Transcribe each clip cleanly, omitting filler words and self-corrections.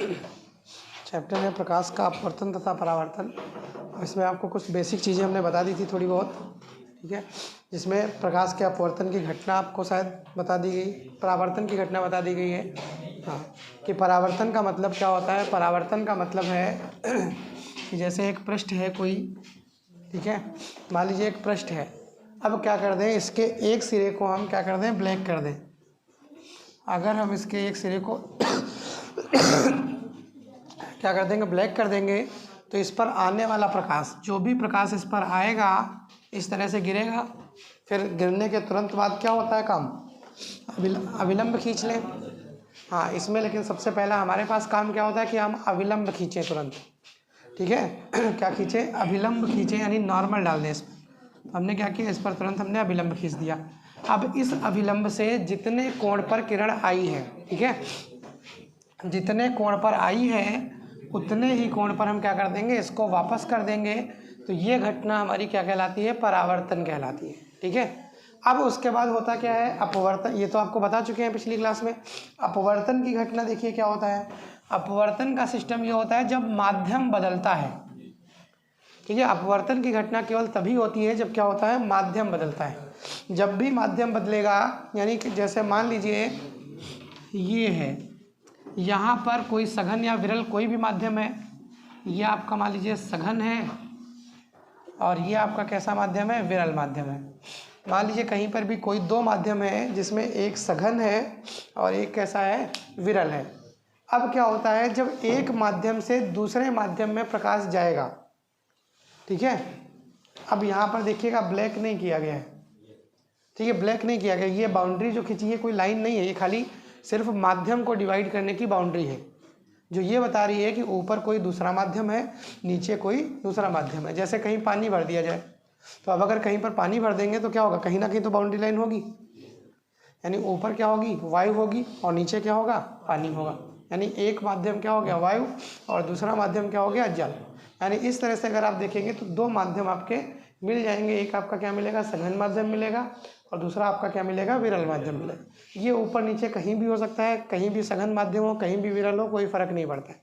Chapter है प्रकाश का अपवर्तन तथा परावर्तन। इसमें आपको कुछ बेसिक चीज़ें हमने बता दी थी थोड़ी बहुत, ठीक है, जिसमें प्रकाश के अपवर्तन की घटना आपको शायद बता दी गई, परावर्तन की घटना बता दी गई है। हाँ, कि परावर्तन का मतलब क्या होता है। परावर्तन का मतलब है कि जैसे एक पृष्ठ है कोई, ठीक है, मान लीजिए एक पृष्ठ है। अब क्या कर दें, इसके एक सिरे को हम क्या कर दें, ब्लैक कर दें। अगर हम इसके एक सिरे को क्या कर देंगे, ब्लैक कर देंगे, तो इस पर आने वाला प्रकाश, जो भी प्रकाश इस पर आएगा इस तरह से गिरेगा। फिर गिरने के तुरंत बाद क्या होता है काम, अविलंब खींच लें। हाँ, इसमें लेकिन सबसे पहला हमारे पास काम क्या होता है कि हम अविलंब खींचें तुरंत, ठीक है। क्या खींचें, अविलंब खींचें, यानी नॉर्मल डाल दें इसमें। तो हमने क्या किया, इस पर तुरंत हमने अविलंब खींच दिया। अब इस अविलंब से जितने कोण पर किरण आई है, ठीक है, जितने कोण पर आई है उतने ही कोण पर हम क्या कर देंगे, इसको वापस कर देंगे। तो ये घटना हमारी क्या कहलाती है, परावर्तन कहलाती है, ठीक है। अब उसके बाद होता क्या है, अपवर्तन। ये तो आपको बता चुके हैं पिछली क्लास में। अपवर्तन की घटना देखिए क्या होता है। अपवर्तन का सिस्टम ये होता है जब माध्यम बदलता है, ठीक है। अपवर्तन की घटना केवल तभी होती है जब क्या होता है, माध्यम बदलता है। जब भी माध्यम बदलेगा, यानी कि जैसे मान लीजिए ये है, यहाँ पर कोई सघन या विरल कोई भी माध्यम है, ये आपका मान लीजिए सघन है और ये आपका कैसा माध्यम है, विरल माध्यम है। मान लीजिए कहीं पर भी कोई दो माध्यम है जिसमें एक सघन है और एक कैसा है, विरल है। अब क्या होता है, जब एक माध्यम से दूसरे माध्यम में प्रकाश जाएगा, ठीक है। अब यहाँ पर देखिएगा ब्लैक नहीं किया गया है, ठीक है, ब्लैक नहीं किया गया। ये बाउंड्री जो खींची है कोई लाइन नहीं है, ये खाली सिर्फ माध्यम को डिवाइड करने की बाउंड्री है, जो ये बता रही है कि ऊपर कोई दूसरा माध्यम है, नीचे कोई दूसरा माध्यम है। जैसे कहीं पानी भर दिया जाए, तो अब अगर कहीं पर पानी भर देंगे तो क्या होगा, कहीं ना कहीं तो बाउंड्री लाइन होगी, यानी ऊपर क्या होगी, वायु होगी, और नीचे क्या होगा, पानी होगा। यानी एक माध्यम क्या हो गया, वायु, और दूसरा माध्यम क्या हो गया, जल। यानी इस तरह से अगर आप देखेंगे तो दो माध्यम आपके मिल जाएंगे। एक आपका क्या मिलेगा, सघन माध्यम मिलेगा, और दूसरा आपका क्या मिलेगा, विरल माध्यम मिलेगा। ये ऊपर नीचे कहीं भी हो सकता है, कहीं भी सघन माध्यम हो, कहीं भी विरल हो, कोई फर्क नहीं पड़ता है।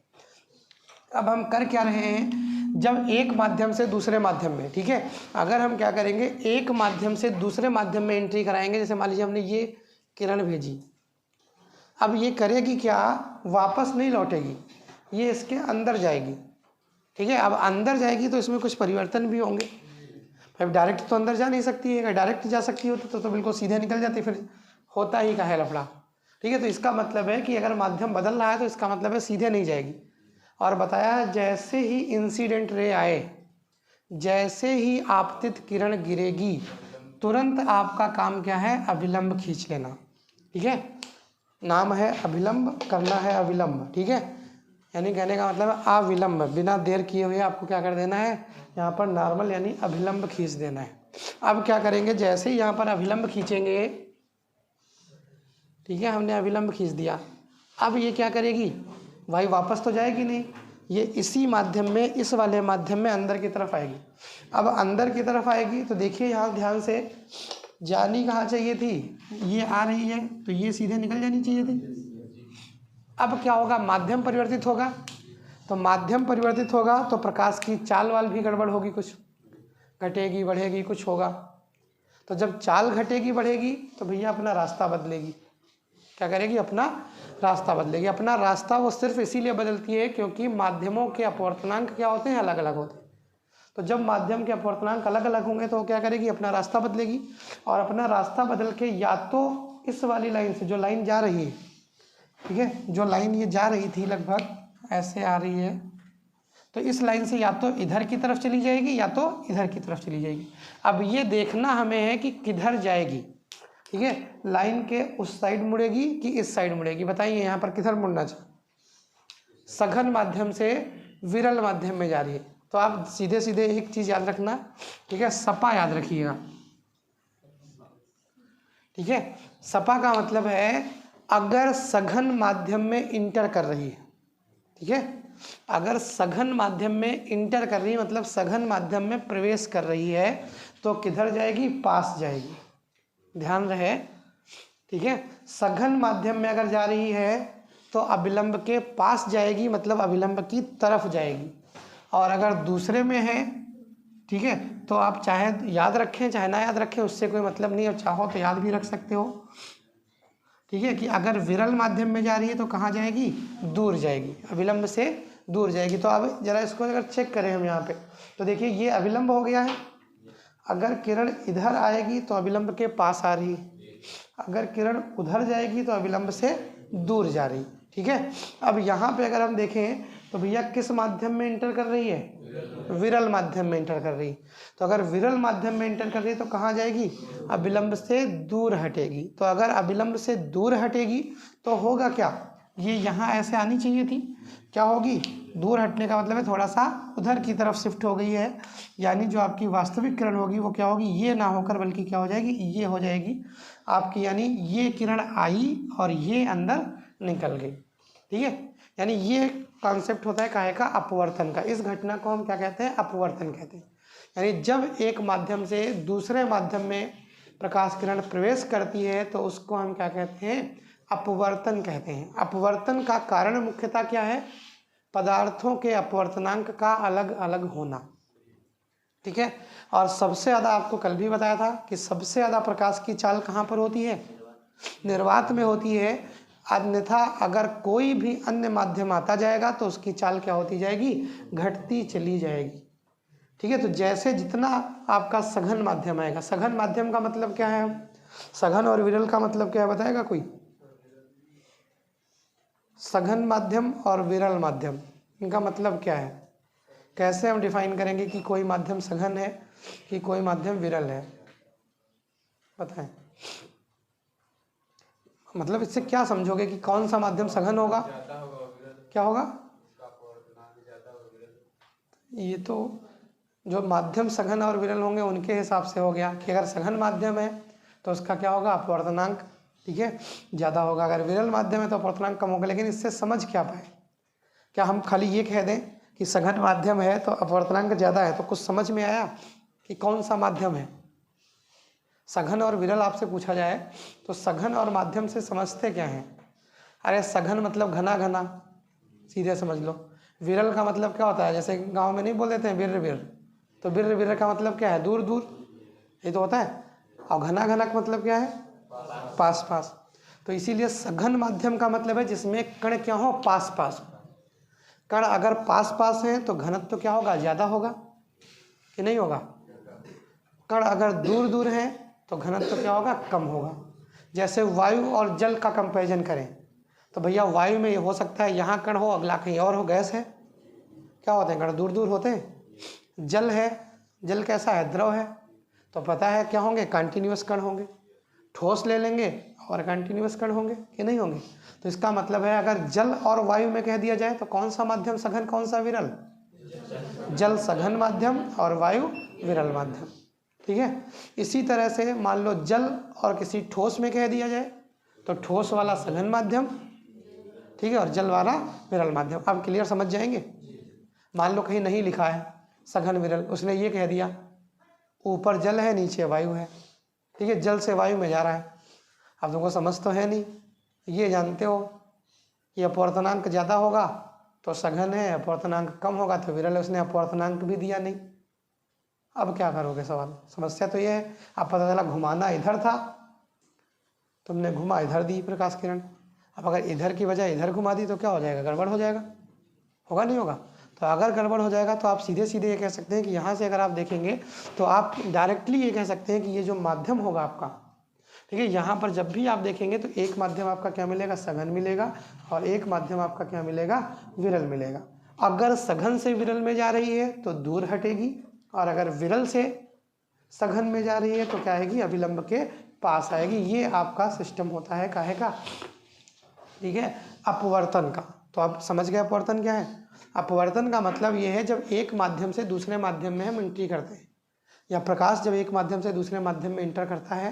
अब हम कर क्या रहे हैं, जब एक माध्यम से दूसरे माध्यम में, ठीक है, अगर हम क्या करेंगे, एक माध्यम से दूसरे माध्यम में एंट्री कराएंगे। जैसे मान लीजिए हमने ये किरण भेजी, अब ये करेगी क्या, वापस नहीं लौटेगी, ये इसके अंदर जाएगी, ठीक है। अब अंदर जाएगी तो इसमें कुछ परिवर्तन भी होंगे। अब डायरेक्ट तो अंदर जा नहीं सकती है, अगर डायरेक्ट जा सकती होती तो बिल्कुल सीधे निकल जाती, फिर होता ही का है लफड़ा, ठीक है। तो इसका मतलब है कि अगर माध्यम बदल रहा है तो इसका मतलब है सीधे नहीं जाएगी। और बताया जैसे ही इंसिडेंट रे आए, जैसे ही आपतित किरण गिरेगी, तुरंत आपका काम क्या है, अविलंब खींच लेना, ठीक है। नाम है अविलंब, करना है अविलंब, ठीक है। यानी कहने का मतलब है अविलंब, बिना देर किए हुए आपको क्या कर देना है, यहाँ पर नॉर्मल यानी अभिलंब खींच देना है। अब क्या करेंगे, जैसे ही यहाँ पर अभिलंब खींचेंगे, ठीक है, हमने अभिलंब खींच दिया। अब ये क्या करेगी, भाई वापस तो जाएगी नहीं, ये इसी माध्यम में, इस वाले माध्यम में अंदर की तरफ आएगी। अब अंदर की तरफ आएगी तो देखिए यहाँ ध्यान से, जानी कहाँ चाहिए थी, ये आ रही है तो ये सीधे निकल जानी चाहिए थी। अब क्या होगा, माध्यम परिवर्तित होगा, तो माध्यम परिवर्तित होगा तो प्रकाश की चाल वाल भी गड़बड़ होगी, कुछ घटेगी बढ़ेगी, कुछ होगा। तो जब चाल घटेगी बढ़ेगी तो भैया अपना रास्ता बदलेगी, क्या करेगी, अपना रास्ता बदलेगी। अपना रास्ता वो सिर्फ इसीलिए बदलती है क्योंकि माध्यमों के अपवर्तनांक क्या होते हैं, अलग अलग होते हैं। तो जब माध्यम के अपवर्तनांक अलग अलग होंगे तो क्या करेगी, अपना रास्ता बदलेगी। और अपना रास्ता बदल के या तो इस वाली लाइन से, जो लाइन जा रही है, ठीक है, जो लाइन ये जा रही थी लगभग ऐसे आ रही है, तो इस लाइन से या तो इधर की तरफ चली जाएगी या तो इधर की तरफ चली जाएगी। अब ये देखना हमें है कि किधर जाएगी, ठीक है, लाइन के उस साइड मुड़ेगी कि इस साइड मुड़ेगी। बताइए यहाँ पर किधर मुड़ना चाहिए, सघन माध्यम से विरल माध्यम में जा रही है। तो आप सीधे सीधे एक चीज़ याद रखना, ठीक है, सपा याद रखिएगा, ठीक है। सपा का मतलब है अगर सघन माध्यम में इंटर कर रही है, ठीक है, अगर सघन माध्यम में इंटर कर रही है मतलब सघन माध्यम में प्रवेश कर रही है तो किधर जाएगी, पास जाएगी, ध्यान रहे, ठीक है। सघन माध्यम में अगर जा रही है तो अभिलंब के पास जाएगी, मतलब अभिलंब की तरफ जाएगी। और अगर दूसरे में है, ठीक है, तो आप चाहे याद रखें चाहे ना याद रखें, उससे कोई मतलब नहीं है, चाहो तो याद भी रख सकते हो, ठीक है, कि अगर विरल माध्यम में जा रही है तो कहाँ जाएगी, दूर जाएगी, अभिलंब से दूर जाएगी। तो अब जरा इसको अगर चेक करें हम यहाँ पे, तो देखिए ये अभिलंब हो गया है। अगर किरण इधर आएगी तो अभिलंब के पास आ रही, अगर किरण उधर जाएगी तो अभिलंब से दूर जा रही, ठीक है। अब यहाँ पे अगर हम देखें तो भैया किस माध्यम में इंटर कर रही है, विरल माध्यम में इंटर कर रही। तो अगर विरल माध्यम में इंटर कर रही है तो कहाँ जाएगी, अभिलंब से दूर हटेगी। तो अगर अभिलंब से दूर हटेगी तो होगा क्या, ये यहाँ ऐसे आनी चाहिए थी, क्या होगी, दूर हटने का मतलब है थोड़ा सा उधर की तरफ शिफ्ट हो गई है, यानी जो आपकी वास्तविक किरण होगी वो क्या होगी, ये ना होकर बल्कि क्या हो जाएगी, ये हो जाएगी आपकी, यानी ये किरण आई और ये अंदर निकल गई, ठीक है। यानी ये कॉन्सेप्ट होता है काहे का, अपवर्तन का। इस घटना को हम क्या कहते हैं, अपवर्तन कहते हैं। यानी जब एक माध्यम से दूसरे माध्यम में प्रकाश किरण प्रवेश करती है तो उसको हम क्या कहते हैं, अपवर्तन कहते हैं। अपवर्तन का कारण मुख्यतः क्या है, पदार्थों के अपवर्तनांक का अलग अलग होना, ठीक है। और सबसे ज़्यादा आपको कल भी बताया था कि सबसे ज़्यादा प्रकाश की चाल कहाँ पर होती है, निर्वात में होती है। अन्यथा अगर कोई भी अन्य माध्यम आता जाएगा तो उसकी चाल क्या होती जाएगी, घटती चली जाएगी, ठीक है। तो जैसे जितना आपका सघन माध्यम आएगा, सघन माध्यम का मतलब क्या है, सघन और विरल का मतलब क्या है बताएगा कोई, सघन माध्यम और विरल माध्यम इनका मतलब क्या है, कैसे हम डिफाइन करेंगे कि कोई माध्यम सघन है कि कोई माध्यम विरल है, बताएं। मतलब इससे क्या समझोगे कि कौन सा माध्यम सघन होगा, क्या होगा, ये तो जो माध्यम सघन और विरल होंगे उनके हिसाब से हो गया कि अगर सघन माध्यम है तो उसका क्या होगा, अपवर्तनांक, ठीक है, ज़्यादा होगा। अगर विरल माध्यम है तो अपवर्तनांक कम होगा। लेकिन इससे समझ क्या पाए, क्या हम खाली ये कह दें कि सघन माध्यम है तो अपवर्तनांक ज़्यादा है, तो कुछ समझ में आया कि कौन सा माध्यम है। सघन और विरल आपसे पूछा जाए तो सघन और माध्यम से समझते क्या हैं, अरे सघन मतलब घना घना, सीधे समझ लो। विरल का मतलब क्या होता है, जैसे गांव में नहीं बोल देते हैं बिर्र बिर्र, तो बिर्र बिर्र का मतलब क्या है, दूर दूर, ये तो होता है। और घना घना का मतलब क्या है, पास पास। तो इसीलिए सघन माध्यम का मतलब है जिसमें कण क्या हो, पास पास। कण अगर पास पास हैं तो घनत्व तो क्या होगा, ज़्यादा होगा कि नहीं होगा। कण अगर दूर दूर हैं तो घनत्व तो क्या होगा, कम होगा। जैसे वायु और जल का कंपैरिजन करें तो भैया वायु में ये हो सकता है यहाँ कण हो, अगला कहीं और हो, गैस है, क्या होते हैं, कण दूर दूर होते हैं। जल है, जल कैसा है, द्रव है, तो पता है क्या होंगे, कंटिन्यूअस कण होंगे। ठोस ले लेंगे और कंटिन्यूअस कण होंगे कि नहीं होंगे। तो इसका मतलब है अगर जल और वायु में कह दिया जाए तो कौन सा माध्यम सघन कौन सा विरल, जल सघन माध्यम और वायु विरल माध्यम, ठीक है। इसी तरह से मान लो जल और किसी ठोस में कह दिया जाए तो ठोस वाला सघन माध्यम, ठीक है, और जल वाला विरल माध्यम। अब क्लियर समझ जाएंगे। मान लो कहीं नहीं लिखा है सघन विरल, उसने ये कह दिया ऊपर जल है नीचे वायु है, ठीक है, जल से वायु में जा रहा है। अब तुमको समझ तो है नहीं, ये जानते हो कि अपवर्तनांक ज़्यादा होगा तो सघन है, अपवर्तनांक कम होगा तो विरल है, उसने अपवर्तनांक भी दिया नहीं। अब क्या करोगे, सवाल, समस्या तो ये है। अब पता चला घुमाना इधर था, तुमने घुमा इधर दी प्रकाश किरण, अब अगर इधर की बजाय इधर घुमा दी तो क्या हो जाएगा, गड़बड़ हो जाएगा, होगा नहीं होगा। तो अगर गड़बड़ हो जाएगा तो आप सीधे सीधे ये कह सकते हैं कि यहाँ से अगर आप देखेंगे तो आप डायरेक्टली ये कह सकते हैं कि ये जो माध्यम होगा आपका, ठीक है, यहाँ पर जब भी आप देखेंगे तो एक माध्यम आपका क्या मिलेगा, सघन मिलेगा, और एक माध्यम आपका क्या मिलेगा, विरल मिलेगा। अगर सघन से विरल में जा रही है तो दूर हटेगी, और अगर विरल से सघन में जा रही है तो क्या आएगी, अभिलंब के पास आएगी। ये आपका सिस्टम होता है काहे का, ठीक है, अपवर्तन का। तो आप समझ गए अपवर्तन क्या है। अपवर्तन का मतलब ये है जब एक माध्यम से दूसरे माध्यम में हम एंट्री करते हैं, या प्रकाश जब एक माध्यम से दूसरे माध्यम में एंटर करता है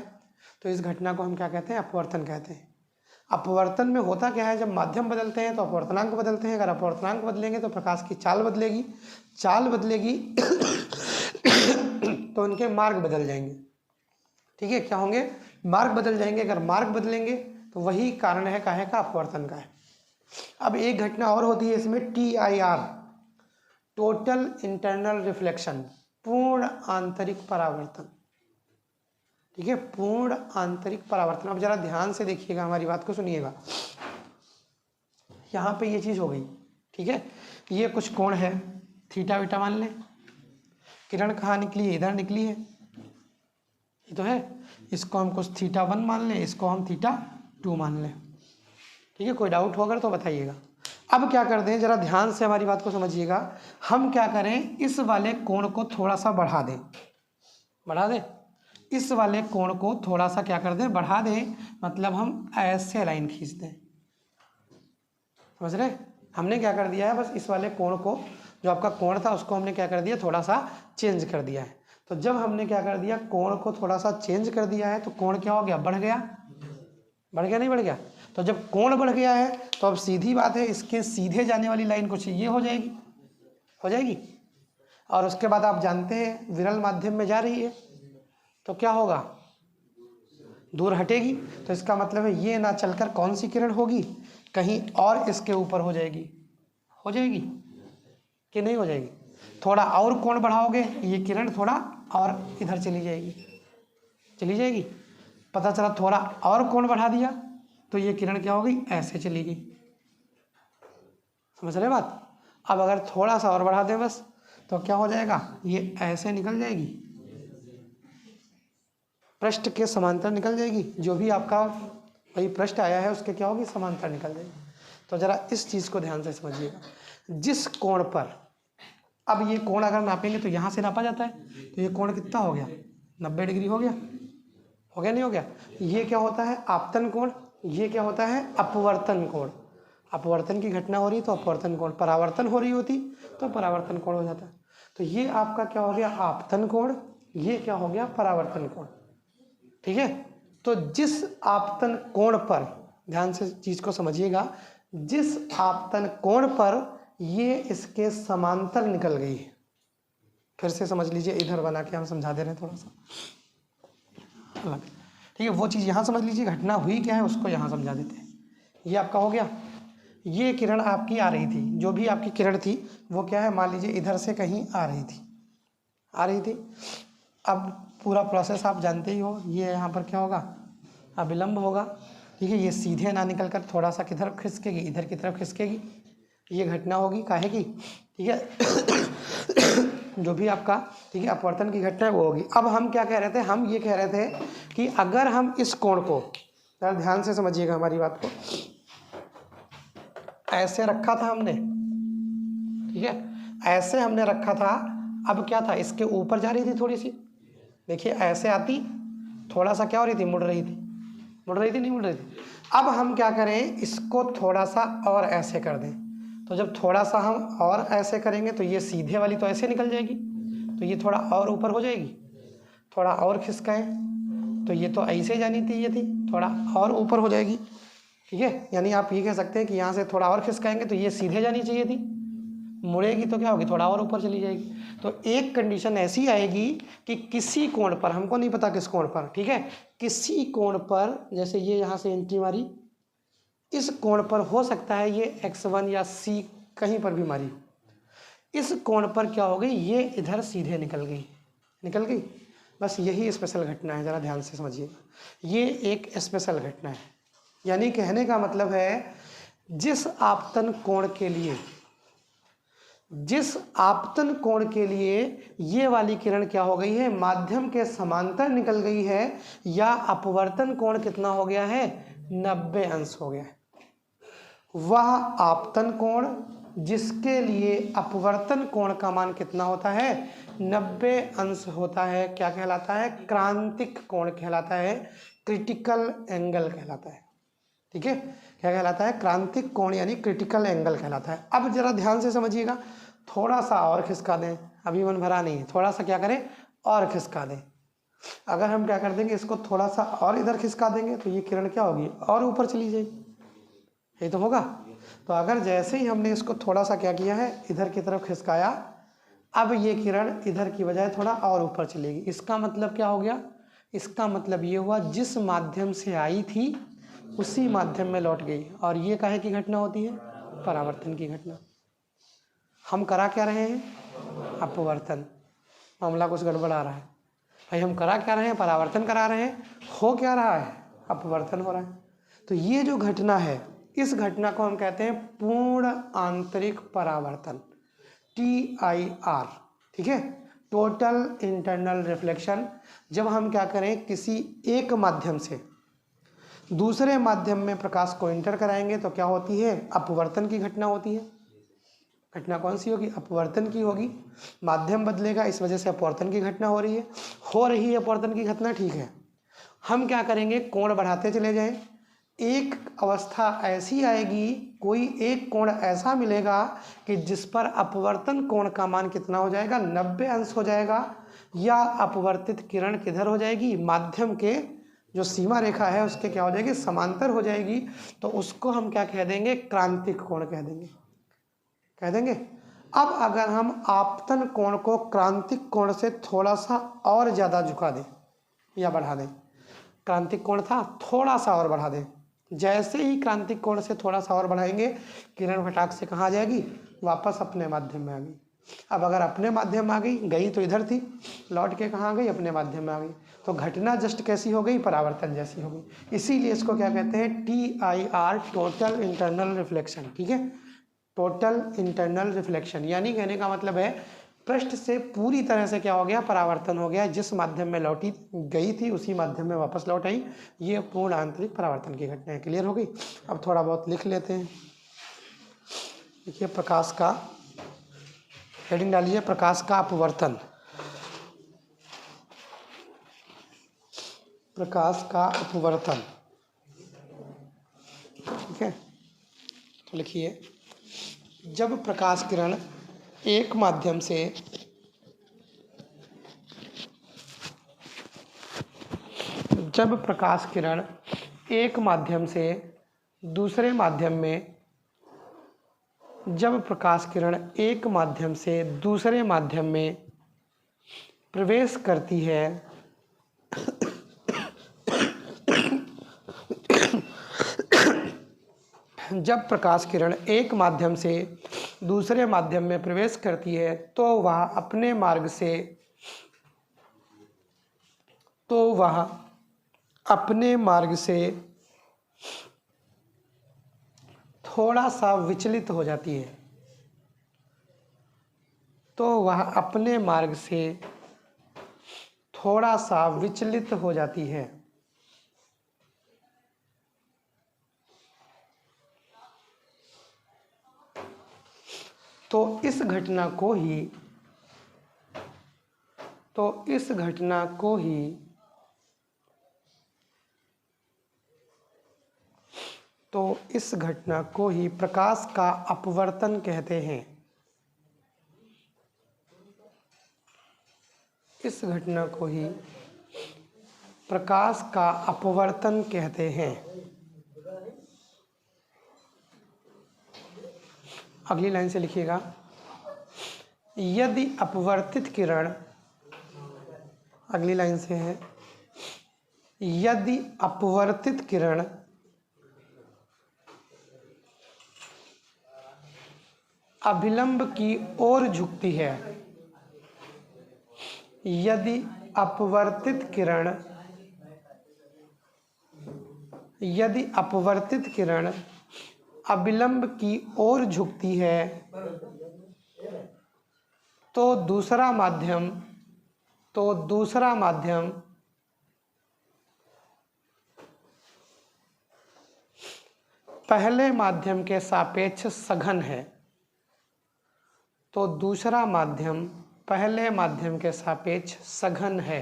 तो इस घटना को हम क्या कहते हैं, अपवर्तन कहते हैं। अपवर्तन में होता क्या है, जब माध्यम बदलते हैं तो अपवर्तनांक बदलते हैं, अगर अपवर्तनांक बदलेंगे तो प्रकाश की चाल बदलेगी, चाल बदलेगी तो उनके मार्ग बदल जाएंगे, ठीक है, क्या होंगे, मार्ग बदल जाएंगे। अगर मार्ग बदलेंगे तो वही कारण है काहे का, अपवर्तन का है। अब एक घटना और होती है इसमें, TIR, टोटल इंटरनल रिफ्लेक्शन, पूर्ण आंतरिक परावर्तन। ठीक है, पूर्ण आंतरिक परावर्तन। अब जरा ध्यान से देखिएगा, हमारी बात को सुनिएगा। यहाँ पे ये चीज़ हो गई, ठीक है, ये कुछ कोण है, थीटा बीटा मान लें। किरण कहाँ निकली है? इधर निकली है, ये तो है। इसको हम कुछ θ1 मान लें, इसको हम θ2 मान लें। ठीक है, कोई डाउट होगा तो बताइएगा। अब क्या कर दें, जरा ध्यान से हमारी बात को समझिएगा। हम क्या करें, इस वाले कोण को थोड़ा सा बढ़ा दें, बढ़ा दें, इस वाले कोण को थोड़ा सा क्या कर दें, बढ़ा दें। मतलब हम ऐसे लाइन खींच दें, समझ रहे? हमने क्या कर दिया है, बस इस वाले कोण को, जो आपका कोण था उसको हमने क्या कर दिया, थोड़ा सा चेंज कर दिया है। तो जब हमने क्या कर दिया, कोण को थोड़ा सा चेंज कर दिया है, तो कोण क्या हो गया, बढ़ गया। बढ़ गया नहीं बढ़ गया? तो जब कोण बढ़ गया है तो अब सीधी बात है, इसके सीधे जाने वाली लाइन कुछ ये हो जाएगी, हो जाएगी। और उसके बाद आप जानते हैं विरल माध्यम में जा रही है तो क्या होगा, दूर हटेगी। तो इसका मतलब है ये ना चलकर कौन सी किरण होगी, कहीं और इसके ऊपर हो जाएगी। हो जाएगी कि नहीं हो जाएगी? थोड़ा और कोण बढ़ाओगे, ये किरण थोड़ा और इधर चली जाएगी, चली जाएगी। पता चला थोड़ा और कोण बढ़ा दिया तो ये किरण क्या हो गई, ऐसे चली गई। समझ रहे बात? अब अगर थोड़ा सा और बढ़ा दें बस, तो क्या हो जाएगा, ये ऐसे निकल जाएगी, पृष्ठ के समांतर निकल जाएगी। जो भी आपका वही पृष्ठ आया है उसके क्या होगी, समांतर निकल जाएगी। तो जरा इस चीज़ को ध्यान से समझिएगा। जिस कोण पर, अब ये कोण अगर नापेंगे तो यहाँ से नापा जाता है, तो ये कोण कितना हो गया, 90 डिग्री हो गया, हो गया नहीं हो गया? ये क्या होता है, आपतन कोण, ये क्या होता है, अपवर्तन कोण। अपवर्तन की घटना हो रही तो अपवर्तन कोण, परावर्तन हो रही होती तो परावर्तन कोण हो जाता। तो ये आपका क्या हो गया, आपतन कोण, ये क्या हो गया, परावर्तन कोण। ठीक है, तो जिस आपतन कोण पर, ध्यान से चीज को समझिएगा, जिस आपतन कोण पर ये इसके समांतर निकल गई है, फिर से समझ लीजिए, इधर बना के हम समझा दे रहे हैं थोड़ा सा अलग। ठीक है, वो चीज़ यहाँ समझ लीजिए, घटना हुई क्या है उसको यहाँ समझा देते हैं। ये आपका हो गया, ये किरण आपकी आ रही थी, जो भी आपकी किरण थी वो क्या है, मान लीजिए इधर से कहीं आ रही थी, आ रही थी। अब पूरा प्रोसेस आप जानते ही हो, ये यहाँ पर क्या होगा, अविलंब होगा। ठीक है, ये सीधे ना निकल कर थोड़ा सा किधर खिसकेगी, इधर की तरफ खिसकेगी, ये घटना होगी काहे की, ठीक है जो भी आपका, ठीक है, अपवर्तन की घटना है वो होगी। अब हम क्या कह रहे थे, हम ये कह रहे थे कि अगर हम इस कोण को, ध्यान से समझिएगा हमारी बात को, ऐसे रखा था हमने, ठीक है, ऐसे हमने रखा था। अब क्या था, इसके ऊपर जा रही थी थोड़ी सी, देखिए ऐसे आती, थोड़ा सा क्या हो रही थी, मुड़ रही थी, मुड़ रही थी, नहीं मुड़ रही थी। अब हम क्या करें, इसको थोड़ा सा और ऐसे कर दें। तो जब थोड़ा सा हम और ऐसे करेंगे तो ये सीधे वाली तो ऐसे निकल जाएगी, तो ये थोड़ा और ऊपर हो जाएगी। थोड़ा और खिसकाएं तो ये तो ऐसे जानी थी, ये थी, थोड़ा और ऊपर हो जाएगी। ठीक है, यानी आप ये कह सकते हैं कि यहाँ से थोड़ा और खिसकाएंगे तो ये सीधे जानी चाहिए थी, मुड़ेगी तो क्या होगी, थोड़ा और ऊपर चली जाएगी। तो एक कंडीशन ऐसी आएगी कि किसी कोण पर, हमको नहीं पता किस कोण पर, ठीक है, किसी कोण पर, जैसे ये यहाँ से एंट्री मारी, इस कोण पर हो सकता है ये x1 या c कहीं पर भी मारी हो, इस कोण पर क्या हो गई, ये इधर सीधे निकल गई, निकल गई। बस यही स्पेशल घटना है, ज़रा ध्यान से समझिएगा, ये एक स्पेशल घटना है। यानी कहने का मतलब है, जिस आपतन कोण के लिए, जिस आपतन कोण के लिए ये वाली किरण क्या हो गई है, माध्यम के समांतर निकल गई है, या अपवर्तन कोण कितना हो गया है, 90 अंश हो गया है, वह आपतन कोण जिसके लिए अपवर्तन कोण का मान कितना होता है, 90 अंश होता है, क्या कहलाता है, क्रांतिक कोण कहलाता है, क्रिटिकल एंगल कहलाता है। ठीक है, क्या कहलाता है, क्रांतिक कोण यानी क्रिटिकल एंगल कहलाता है। अब जरा ध्यान से समझिएगा, थोड़ा सा और खिसका दें, अभी मन भरा नहीं है, थोड़ा सा क्या करें और खिसका दें। अगर हम क्या कर देंगे, इसको थोड़ा सा और इधर खिसका देंगे तो ये किरण क्या होगी, और ऊपर चली जाएगी, यही तो होगा। तो अगर जैसे ही हमने इसको थोड़ा सा क्या किया है, इधर की तरफ खिसकाया, अब ये किरण इधर की बजाय थोड़ा और ऊपर चलेगी। इसका मतलब क्या हो गया, इसका मतलब ये हुआ, जिस माध्यम से आई थी उसी माध्यम में लौट गई। और ये काहे की घटना होती है? परावर्तन की घटना। हम करा क्या रहे हैं? अपवर्तन। मामला कुछ गड़बड़ आ रहा है भाई। हम करा क्या रहे हैं? परावर्तन करा रहे हैं। हो क्या रहा है? अपवर्तन हो रहा है। तो ये जो घटना है, इस घटना को हम कहते हैं पूर्ण आंतरिक परावर्तन, TIR। ठीक है, टोटल इंटरनल रिफ्लेक्शन। जब हम क्या करें, किसी एक माध्यम से दूसरे माध्यम में प्रकाश को इंटर कराएंगे तो क्या होती है? अपवर्तन की घटना होती है। घटना कौन सी होगी? अपवर्तन की होगी। माध्यम बदलेगा, इस वजह से अपवर्तन की घटना हो रही है अपवर्तन की घटना। ठीक है, हम क्या करेंगे? कोण बढ़ाते चले जाएं। एक अवस्था ऐसी आएगी, कोई एक कोण ऐसा मिलेगा कि जिस पर अपवर्तन कोण का मान कितना हो जाएगा? 90 अंश हो जाएगा। या अपवर्तित किरण किधर हो जाएगी? माध्यम के जो सीमा रेखा है उसके क्या हो जाएगी? समांतर हो जाएगी। तो उसको हम क्या कह देंगे? क्रांतिक कोण कह देंगे। अब अगर हम आपतन कोण को क्रांतिक कोण से थोड़ा सा और ज़्यादा झुका दें या बढ़ा दें, क्रांतिक कोण था, थोड़ा सा और बढ़ा दें। जैसे ही क्रांतिक कोण से थोड़ा सा और बढ़ाएंगे, किरण फटाक से कहाँ आ जाएगी? वापस अपने माध्यम में आ गई। अब अगर अपने माध्यम में आ गई तो इधर थी, लौट के कहाँ आ गई? अपने माध्यम में आ गई। तो घटना जस्ट कैसी हो गई? परावर्तन जैसी हो गई। इसीलिए इसको क्या कहते हैं? TIR, total internal reflection. ठीक है, टोटल इंटरनल रिफ्लेक्शन। यानी कहने का मतलब है पृष्ठ से पूरी तरह से क्या हो गया? परावर्तन हो गया। जिस माध्यम में लौटी गई थी उसी माध्यम में वापस लौट आई। ये पूर्ण आंतरिक परावर्तन की घटना है। क्लियर हो गई? अब थोड़ा बहुत लिख लेते हैं। देखिए, प्रकाश का हेडिंग डालिए, प्रकाश का अपवर्तन। प्रकाश का अपवर्तन। ठीक है, तो लिखिए, जब प्रकाश किरण एक माध्यम से दूसरे माध्यम में प्रवेश करती है जब प्रकाश किरण एक माध्यम से दूसरे माध्यम में प्रवेश करती है तो वह अपने मार्ग से थोड़ा सा विचलित हो जाती है। तो इस घटना को ही प्रकाश का अपवर्तन कहते हैं। इस घटना को ही प्रकाश का अपवर्तन कहते हैं। अगली लाइन से लिखिएगा, यदि अपवर्तित किरण, अगली लाइन से है, यदि अपवर्तित किरण अभिलंब की ओर झुकती है, यदि अपवर्तित किरण अभिलंब की ओर झुकती है तो दूसरा माध्यम पहले माध्यम के सापेक्ष सघन है। तो दूसरा माध्यम पहले माध्यम के सापेक्ष सघन है।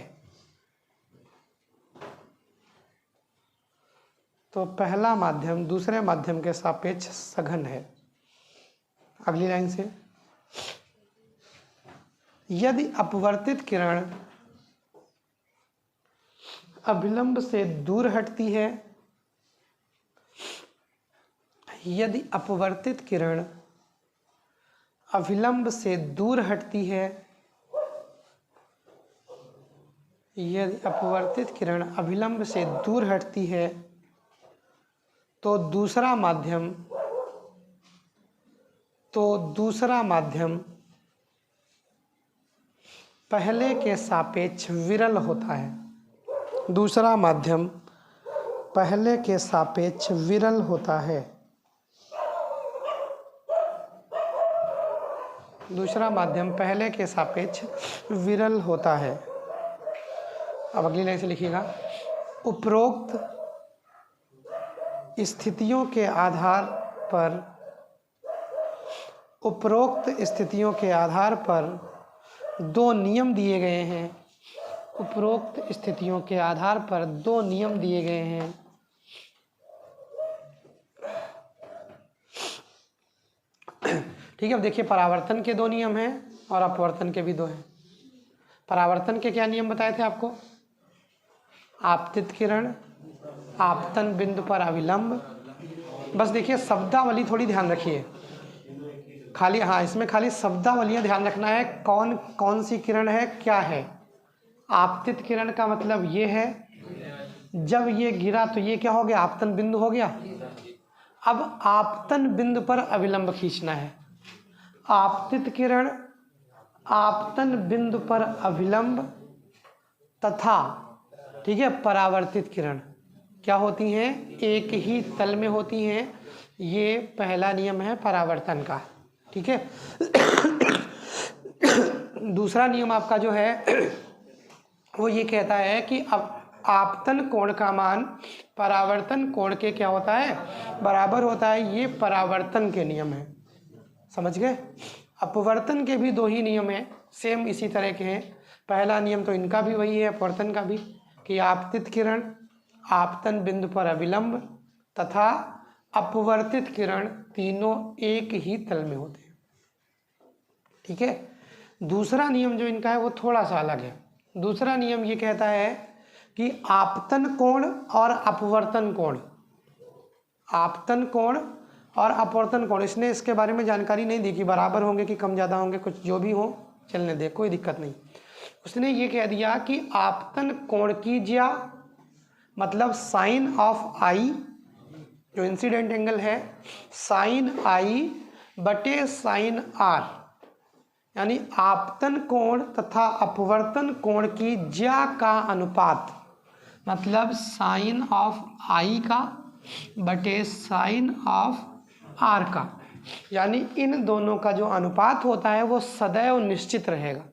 तो पहला माध्यम दूसरे माध्यम के सापेक्ष सघन है। अगली लाइन से, यदि अपवर्तित किरण अभिलंब से दूर हटती है, यदि अपवर्तित किरण अभिलंब से दूर हटती है, यदि अपवर्तित किरण अभिलंब से दूर हटती है तो दूसरा माध्यम पहले के सापेक्ष विरल होता है। दूसरा माध्यम पहले के सापेक्ष विरल होता है। दूसरा माध्यम पहले के सापेक्ष विरल होता है। अब अगली लाइन से लिखिएगा, उपरोक्त स्थितियों के आधार पर दो नियम दिए गए हैं। उपरोक्त स्थितियों के आधार पर दो नियम दिए गए हैं। ठीक है, अब देखिए परावर्तन के दो नियम हैं और अपवर्तन के भी दो हैं। परावर्तन के क्या नियम बताए थे आपको? आपतित किरण, आपतन बिंदु पर अविलंब। बस देखिए शब्दावली थोड़ी ध्यान रखिए, खाली हाँ इसमें खाली शब्दावलियाँ ध्यान रखना है। कौन कौन सी किरण है, क्या है। आपतित किरण का मतलब ये है जब ये गिरा तो ये क्या हो गया, आपतन बिंदु हो गया। अब आपतन बिंदु पर अविलंब खींचना है। आपतित किरण आपतन बिंदु पर अविलंब तथा, ठीक है, परावर्तित किरण क्या होती हैं, एक ही तल में होती हैं। ये पहला नियम है परावर्तन का। ठीक है। दूसरा नियम आपका जो है वो ये कहता है कि अब आपतन कोण का मान परावर्तन कोण के क्या होता है, बराबर होता है। ये परावर्तन के नियम है, समझ गए। अपवर्तन के भी दो ही नियम हैं, सेम इसी तरह के हैं। पहला नियम तो इनका भी वही है, अपवर्तन का भी, कि आपतित किरण आपतन बिंदु पर अविलंब तथा अपवर्तित किरण तीनों एक ही तल में होते हैं। ठीक है। दूसरा नियम जो इनका है वो थोड़ा सा अलग है। दूसरा नियम ये कहता है कि आपतन कोण और अपवर्तन कोण, आपतन कोण और अपवर्तन कोण, इसने इसके बारे में जानकारी नहीं दी कि बराबर होंगे कि कम ज़्यादा होंगे, कुछ जो भी हो चलने दे, कोई दिक्कत नहीं। उसने ये कह दिया कि आपतन कोण की ज्या मतलब साइन ऑफ आई, जो इंसिडेंट एंगल है, साइन आई बटे साइन आर, यानी आपतन कोण तथा अपवर्तन कोण की ज्या का अनुपात, मतलब साइन ऑफ आई का बटे साइन ऑफ आर का, यानी इन दोनों का जो अनुपात होता है वो सदैव निश्चित रहेगा।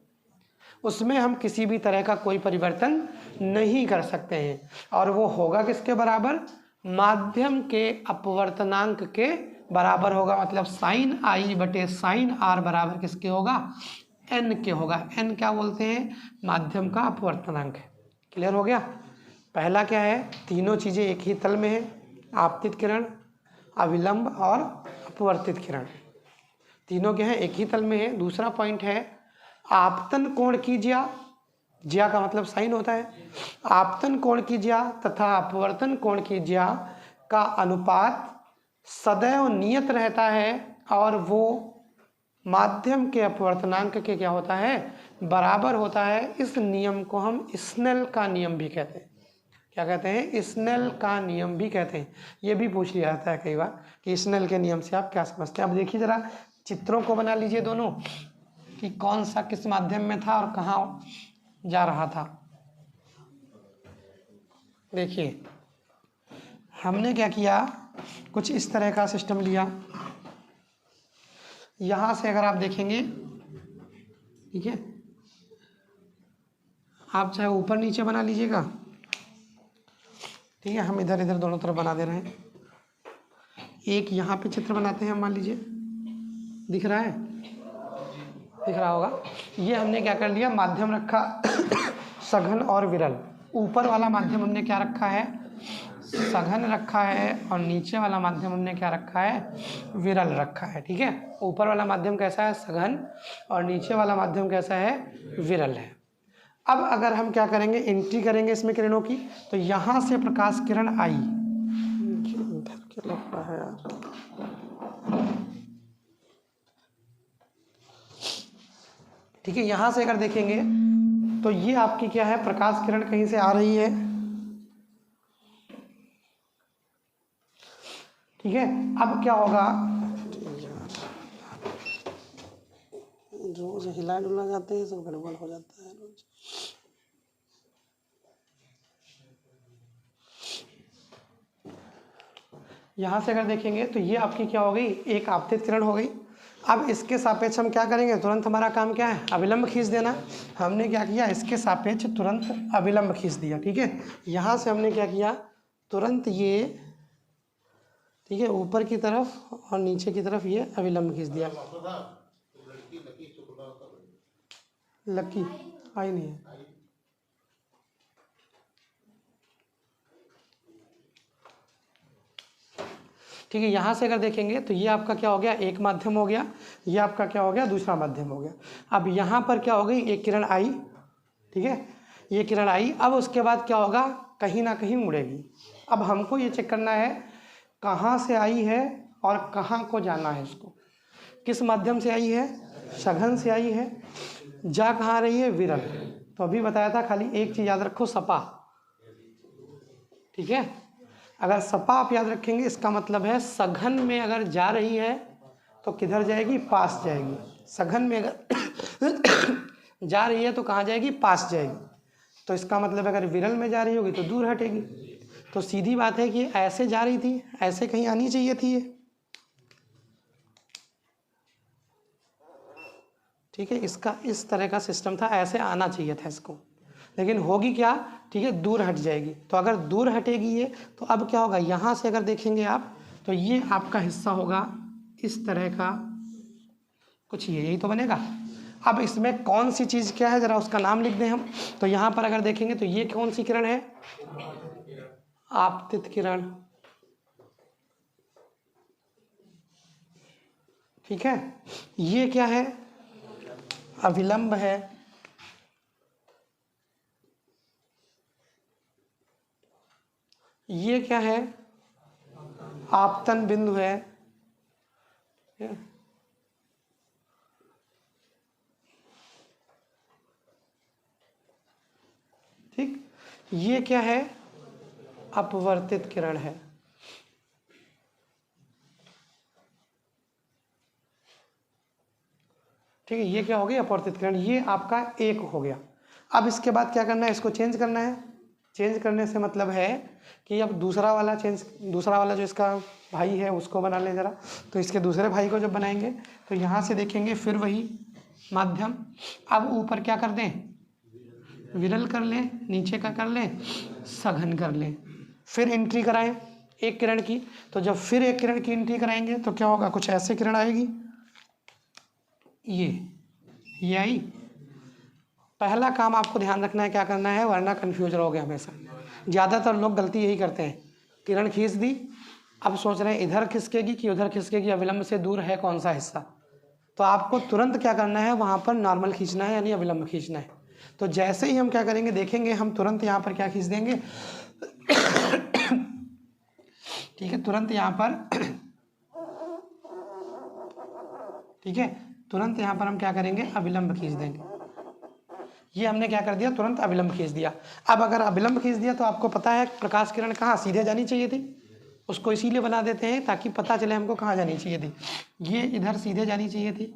उसमें हम किसी भी तरह का कोई परिवर्तन नहीं कर सकते हैं। और वो होगा किसके बराबर, माध्यम के अपवर्तनांक के बराबर होगा। मतलब साइन आई बटे साइन आर बराबर किसके होगा, एन के होगा। एन क्या बोलते हैं, माध्यम का अपवर्तनांक है। क्लियर हो गया। पहला क्या है, तीनों चीज़ें एक ही तल में है, आपतित किरण, अविलंब और अपवर्तित किरण, तीनों क्या है, एक ही तल में है। दूसरा पॉइंट है आपतन कोण की ज्या, ज्या का मतलब साइन होता है, आपतन कोण की ज्या तथा अपवर्तन कोण की ज्या का अनुपात सदैव नियत रहता है और वो माध्यम के अपवर्तनांक के क्या होता है, बराबर होता है। इस नियम को हम स्नेल का नियम भी कहते हैं। क्या कहते हैं, स्नेल का नियम भी कहते हैं। ये भी पूछ लिया जाता है कई बार कि स्नेल के नियम से आप क्या समझते हैं। अब देखिए जरा चित्रों को बना लीजिए दोनों, कि कौन सा किस माध्यम में था और कहाँ जा रहा था। देखिए हमने क्या किया, कुछ इस तरह का सिस्टम लिया। यहाँ से अगर आप देखेंगे, ठीक है, आप चाहे ऊपर नीचे बना लीजिएगा, ठीक है, हम इधर इधर दोनों तरफ बना दे रहे हैं। एक यहाँ पे चित्र बनाते हैं, मान लीजिए, दिख रहा है, दिख रहा होगा। ये हमने क्या कर लिया, माध्यम रखा सघन और विरल। ऊपर वाला माध्यम हमने क्या रखा है, सघन रखा है, और नीचे वाला माध्यम हमने क्या रखा है, विरल रखा है। ठीक है, ऊपर वाला माध्यम कैसा है, सघन, और नीचे वाला माध्यम कैसा है, विरल है। अब अगर हम क्या करेंगे, एंट्री करेंगे इसमें किरणों की, तो यहाँ से प्रकाश किरण आई, क्या लग रहा है यार, ठीक है, यहाँ से अगर देखेंगे तो ये आपकी क्या है, प्रकाश किरण कहीं से आ रही है, ठीक है, अब क्या होगा, रोज हिला डुला जाते हैं, सब गड़बड़ हो जाता है रोज। यहाँ से अगर देखेंगे तो ये आपकी क्या हो गई, एक आपतित किरण हो गई। अब इसके सापेक्ष हम क्या करेंगे, तुरंत हमारा काम क्या है, अविलंब खींच देना। हमने क्या किया, इसके सापेक्ष तुरंत अविलंब खींच दिया। ठीक है, यहाँ से हमने क्या किया, तुरंत ये, ठीक है, ऊपर की तरफ और नीचे की तरफ ये अविलंब खींच दिया। लकी आई नहीं है। ठीक है, यहाँ से अगर देखेंगे तो ये आपका क्या हो गया, एक माध्यम हो गया, ये आपका क्या हो गया, दूसरा माध्यम हो गया। अब यहाँ पर क्या हो गई, एक किरण आई, ठीक है, ये किरण आई। अब उसके बाद क्या होगा, कहीं ना कहीं मुड़ेगी। अब हमको ये चेक करना है कहाँ से आई है और कहाँ को जाना है इसको, किस माध्यम से आई है, सघन से आई है, जा कहाँ रही है, विरल। तो अभी बताया था, खाली एक चीज़ याद रखो, सपा। ठीक है, अगर सपा आप याद रखेंगे, इसका मतलब है सघन में अगर जा रही है तो किधर जाएगी, पास जाएगी। सघन में अगर जा रही है तो कहाँ जाएगी, पास जाएगी। तो इसका मतलब अगर विरल में जा रही होगी तो दूर हटेगी। तो सीधी बात है कि ऐसे जा रही थी, ऐसे कहीं आनी चाहिए थी ये। ठीक है, इसका इस तरह का सिस्टम था, ऐसे आना चाहिए था इसको, लेकिन होगी क्या, ठीक है, दूर हट जाएगी। तो अगर दूर हटेगी ये, तो अब क्या होगा, यहाँ से अगर देखेंगे आप तो ये आपका हिस्सा होगा इस तरह का कुछ, ये यही तो बनेगा। अब इसमें कौन सी चीज़ क्या है, ज़रा उसका नाम लिख दें हम। तो यहाँ पर अगर देखेंगे तो ये कौन सी किरण है, आपतित किरण। ठीक है, ये क्या है, अविलंब है। ये क्या है, आपतन बिंदु है। ठीक, ये क्या है, अपवर्तित किरण है। ठीक है, ये क्या हो गया, अपवर्तित किरण। ये आपका एक हो गया। अब इसके बाद क्या करना है, इसको चेंज करना है। चेंज करने से मतलब है कि अब दूसरा वाला जो इसका भाई है उसको बना लें ज़रा। तो इसके दूसरे भाई को जब बनाएंगे तो यहाँ से देखेंगे फिर वही माध्यम। अब ऊपर क्या कर दें, विरल कर लें, नीचे का कर लें, सघन कर लें, फिर एंट्री कराएं एक किरण की। तो जब फिर एक किरण की एंट्री कराएंगे तो क्या होगा, कुछ ऐसे किरण आएगी, ये आई। पहला काम आपको ध्यान रखना है, क्या करना है, वरना कन्फ्यूज रहोगे हमेशा। ज़्यादातर लोग गलती यही करते हैं, किरण खींच दी, अब सोच रहे हैं इधर खिसकेगी कि उधर खिसकेगी, अविलंब से दूर है कौन सा हिस्सा। तो आपको तुरंत क्या करना है, वहाँ पर नॉर्मल खींचना है, यानी अविलंब खींचना है। तो जैसे ही हम क्या करेंगे, देखेंगे हम तुरंत यहाँ पर क्या खींच देंगे ठीक है, तुरंत यहाँ पर ठीक है, तुरंत यहाँ पर हम क्या करेंगे, अविलंब खींच देंगे। ये हमने क्या कर दिया, तुरंत अविलंब खींच दिया। अब अगर अविलंब खींच दिया तो आपको पता है प्रकाश किरण कहाँ सीधे जानी चाहिए थी, उसको इसीलिए बना देते हैं ताकि पता चले हमको कहाँ जानी चाहिए थी। ये इधर सीधे जानी चाहिए थी।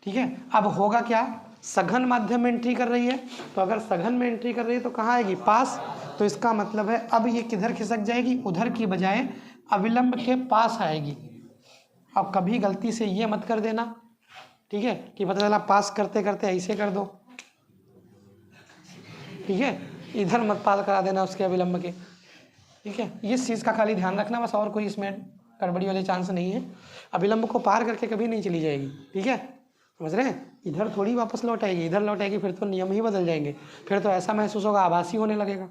ठीक है, अब होगा क्या, सघन माध्यम में एंट्री कर रही है, तो अगर सघन में एंट्री कर रही है तो कहाँ आएगी, पास। तो इसका मतलब है अब ये किधर खिसक जाएगी, उधर की बजाय अविलंब के पास आएगी। अब कभी गलती से ये मत कर देना, ठीक है, कि पता चला पास करते करते ऐसे कर दो। ठीक है, इधर मत पास करा देना उसके अविलंब के। ठीक है, इस चीज़ का खाली ध्यान रखना बस, और कोई इसमें गड़बड़ी वाले चांस नहीं है। अविलंब को पार करके कभी नहीं चली जाएगी। ठीक है, समझ रहे हैं, इधर थोड़ी वापस लौट आएगी, इधर लौट आएगी, फिर तो नियम ही बदल जाएंगे। फिर तो ऐसा महसूस होगा, आभासी होने लगेगा।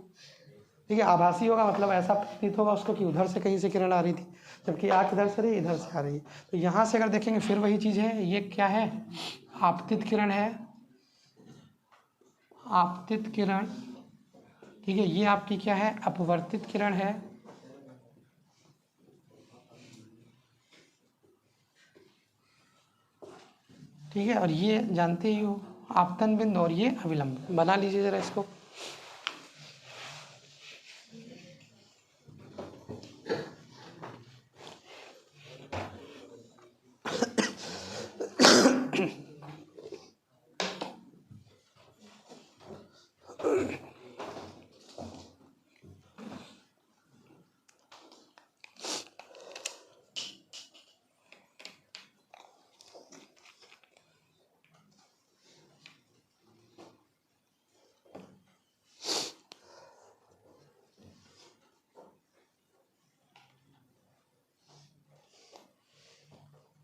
ठीक है, आभासी होगा मतलब ऐसा प्रतीत होगा उसको कि उधर से कहीं से किरण आ रही थी, जबकि आ किधर से रही, इधर से आ रही है। तो यहाँ से अगर देखेंगे फिर वही चीज़ है, ये क्या है, आपतित किरण है, आपतित किरण। ठीक है, ये आपकी क्या है, अपवर्तित किरण है। ठीक है, और ये जानते ही हो आपतन बिंदु, और ये अविलंब। बना लीजिए जरा इसको।